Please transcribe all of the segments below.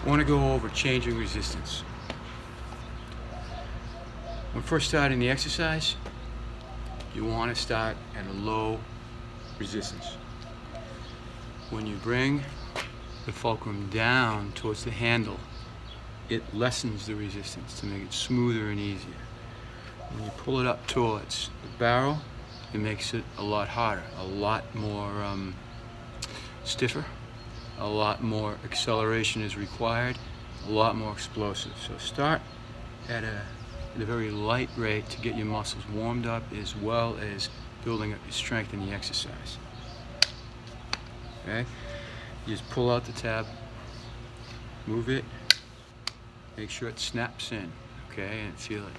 want to go over changing resistance. When first starting the exercise, you want to start at a low resistance. When you bring the fulcrum down towards the handle, it lessens the resistance to make it smoother and easier. When you pull it up towards the barrel, it makes it a lot harder, a lot more stiffer, a lot more acceleration is required, a lot more explosive. So start at a very light rate to get your muscles warmed up, as well as building up your strength in the exercise. Okay? You just pull out the tab, move it, make sure it snaps in, okay, and feel it.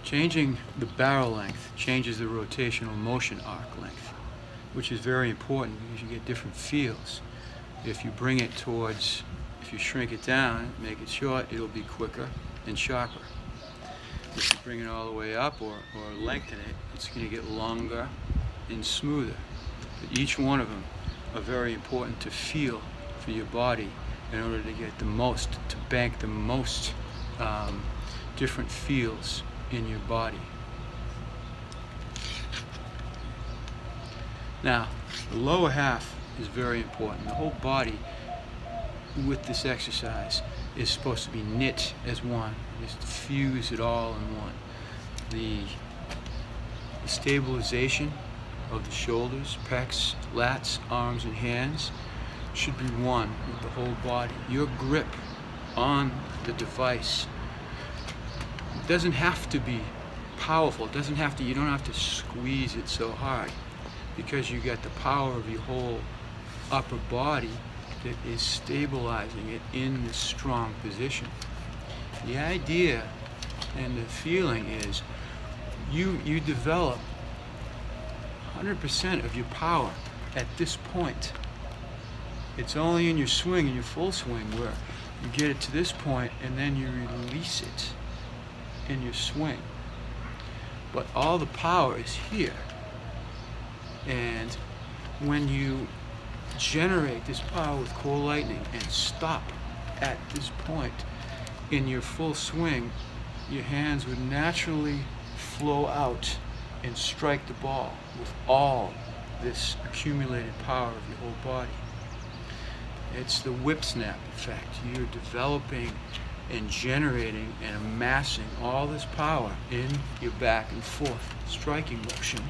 Changing the barrel length changes the rotational motion arc length, which is very important because you get different feels. If you bring it towards, if you shrink it down, make it short, it'll be quicker and sharper. If you bring it all the way up or lengthen it, it's going to get longer and smoother. But each one of them are very important to feel for your body in order to get the most, to bank the most different feels in your body. Now, the lower half is very important. The whole body with this exercise is supposed to be knit as one, just to fuse it all in one. The stabilization of the shoulders, pecs, lats, arms, and hands should be one with the whole body. Your grip on the device doesn't have to be powerful. It doesn't have to, you don't have to squeeze it so hard, because you got the power of your whole upper body that is stabilizing it in this strong position. The idea and the feeling is you develop 100% of your power at this point. It's only in your swing, in your full swing, where you get it to this point and then you release it in your swing. But all the power is here. And when you generate this power with core lightning and stop at this point in your full swing, your hands would naturally flow out and strike the ball with all this accumulated power of your whole body. It's the whip snap effect. You're developing and generating and amassing all this power in your back and forth striking motion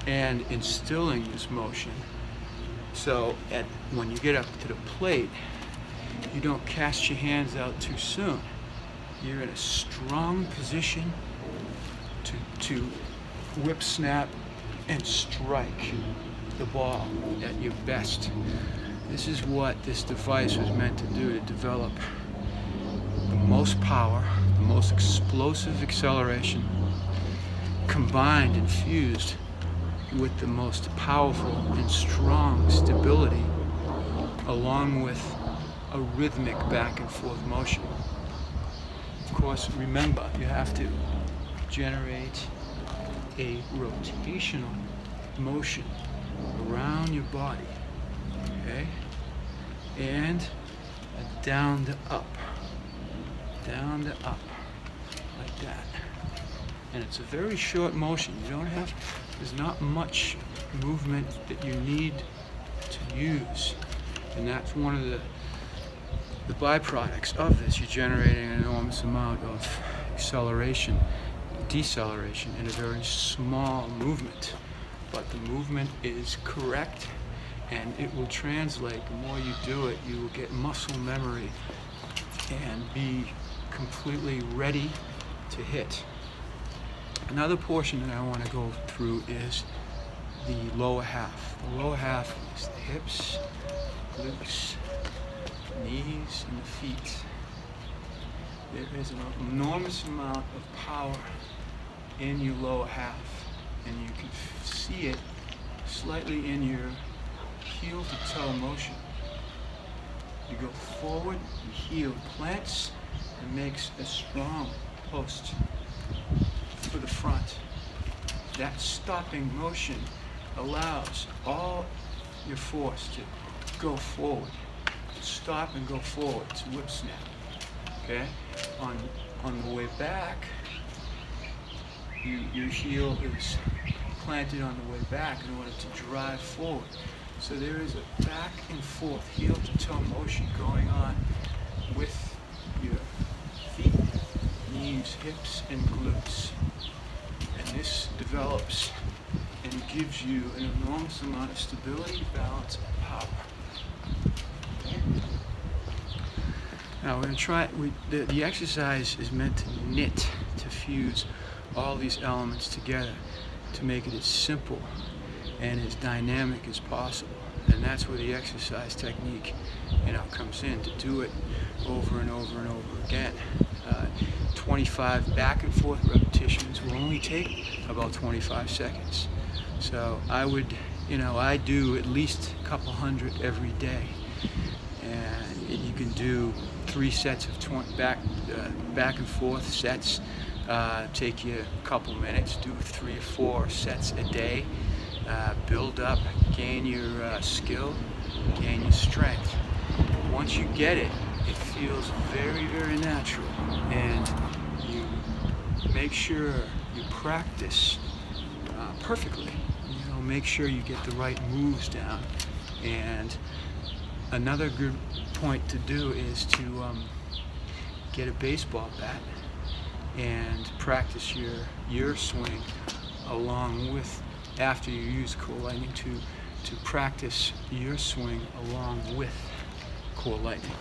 and instilling this motion. So when you get up to the plate, you don't cast your hands out too soon. You're in a strong position to whip snap and strike the ball at your best. This is what this device was meant to do, to develop the most power, the most explosive acceleration, combined and fused with the most powerful and strong stability, along with a rhythmic back and forth motion. Of course, remember, you have to generate a rotational motion around your body, okay? And a down to up, like that. And it's a very short motion. You don't have, there's not much movement that you need to use. And that's one of the byproducts of this. You're generating an enormous amount of acceleration, deceleration in a very small movement. But the movement is correct, and it will translate. The more you do it, you will get muscle memory and be completely ready to hit. Another portion that I want to go through is the lower half. The lower half is the hips, glutes, knees, and the feet. There is an enormous amount of power in your lower half, and you can see it slightly in your heel to toe motion. You go forward, your heel plants and makes a strong post for the front. That stopping motion allows all your force to go forward stop and go forward. It's whip snap. Okay? On the way back, your heel is planted on the way back in order to drive forward. So there is a back and forth heel to toe motion going on with your feet, knees, hips, and glutes. And this develops and gives you an enormous amount of stability, balance, and power. Now we're going to try, the exercise is meant to knit, to fuse all these elements together to make it as simple and as dynamic as possible. And that's where the exercise technique, comes in, to do it over and over and over again. 25 back and forth repetitions will only take about 25 seconds. So I would, I do at least a couple hundred every day. And you can do 3 sets of back and forth sets. Take you a couple minutes. Do 3 or 4 sets a day. Build up, gain your skill, gain your strength. Once you get it, it feels very, very natural. And you make sure you practice perfectly. Make sure you get the right moves down. And another good point to do is to get a baseball bat and practice your swing along with, after you use Core Lightning, to practice your swing along with Core Lightning.